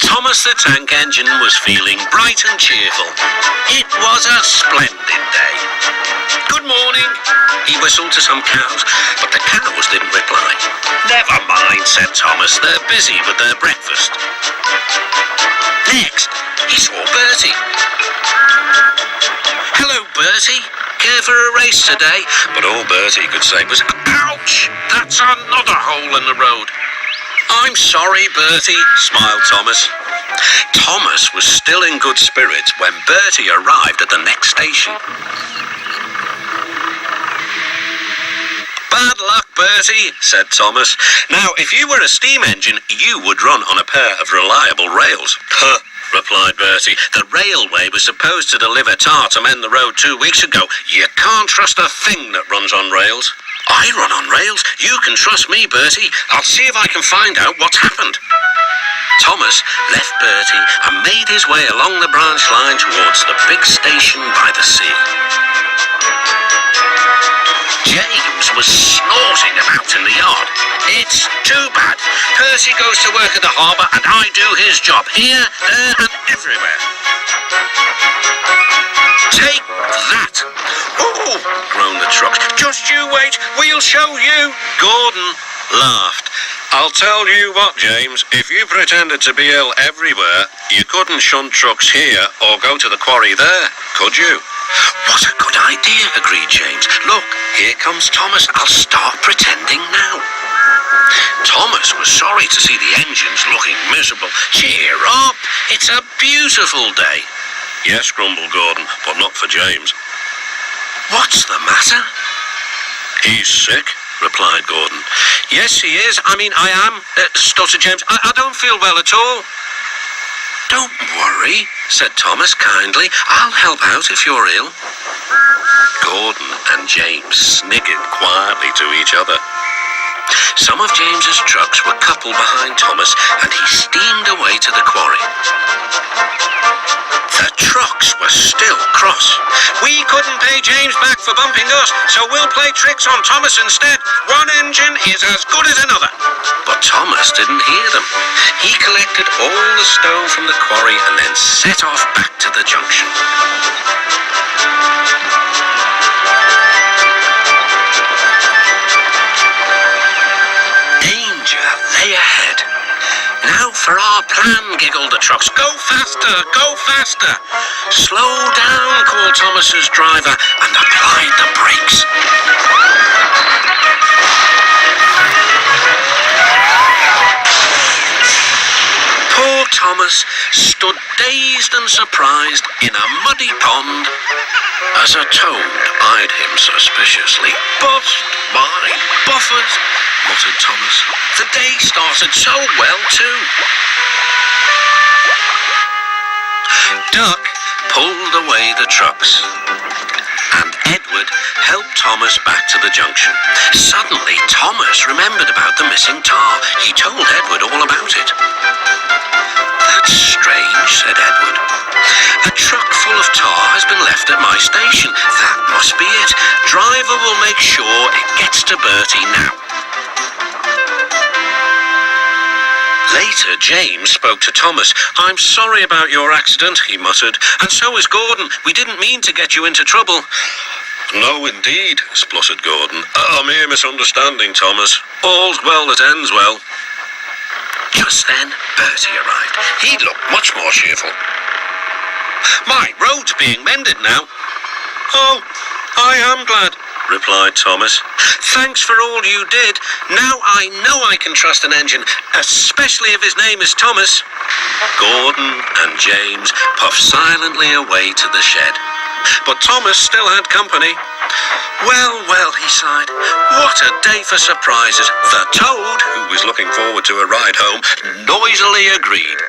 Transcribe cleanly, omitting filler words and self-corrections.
Thomas the Tank Engine was feeling bright and cheerful. It was a splendid day. "Good morning," he whistled to some cows, but the cows didn't reply. "Never mind," said Thomas, "they're busy with their breakfast." Next, he saw Bertie. "Hello, Bertie. Care for a race today?" But all Bertie could say was, "Ouch! That's another hole in the road." "I'm sorry, Bertie," smiled Thomas. Thomas was still in good spirits when Bertie arrived at the next station. "Bad luck, Bertie," said Thomas. "Now, if you were a steam engine, you would run on a pair of reliable rails." "Huh," replied Bertie. "The railway was supposed to deliver tar to mend the road 2 weeks ago. You can't trust a thing that runs on rails." "I run on rails. You can trust me, Bertie. I'll see if I can find out what's happened." Thomas left Bertie and made his way along the branch line towards the big station by the sea. James was snorting about in the yard. "It's too bad. Percy goes to work at the harbour and I do his job here, there and everywhere." "Take that!" "Oh!" groaned the trucks. "Just you wait, we'll show you." Gordon laughed. "I'll tell you what, James, if you pretended to be ill everywhere, you couldn't shunt trucks here or go to the quarry there, could you?" "What a good idea," agreed James. "Look, here comes Thomas. I'll start pretending now." Thomas was sorry to see the engines looking miserable. "Cheer up, it's a beautiful day." "Yes," grumbled Gordon, "but not for James." "What's the matter?" "He's sick," replied Gordon. "Yes, he is. I am," stuttered James. I don't feel well at all." "Don't worry," said Thomas kindly. "I'll help out if you're ill." Gordon and James sniggered quietly to each other. Some of James's trucks were coupled behind Thomas, and he steamed away to the quarry. The trucks were still cross. "We couldn't pay James back for bumping us, so we'll play tricks on Thomas instead. One engine is as good as another." But Thomas didn't hear them. He collected all the stone from the quarry and then set off back to the junction. Danger lay ahead. "Now for our plan," giggled the trucks. "Go faster, go faster." "Slow down," called Thomas's driver and applied the brakes. Poor Thomas stood dazed and surprised in a muddy pond as a toad eyed him suspiciously. "Bust my buffers," muttered Thomas. The day started so well too. Duck pulled away the trucks, and Edward helped Thomas back to the junction. Suddenly, Thomas remembered about the missing tar. He told Edward all about it. "That's strange," said Edward. "A truck full of tar has been left at my station. That must be it. Driver will make sure it gets to Bertie now." Later, James spoke to Thomas. "I'm sorry about your accident," he muttered. "And so is Gordon. We didn't mean to get you into trouble." "No, indeed," spluttered Gordon. "A mere misunderstanding, Thomas. All's well that ends well." Just then, Bertie arrived. He looked much more cheerful. "My road's being mended now." "Oh, I am glad," replied Thomas. "Thanks for all you did. Now I know I can trust an engine, especially if his name is Thomas." Gordon and James puffed silently away to the shed. But Thomas still had company. "Well, well," he sighed. "What a day for surprises." The toad, who was looking forward to a ride home, noisily agreed.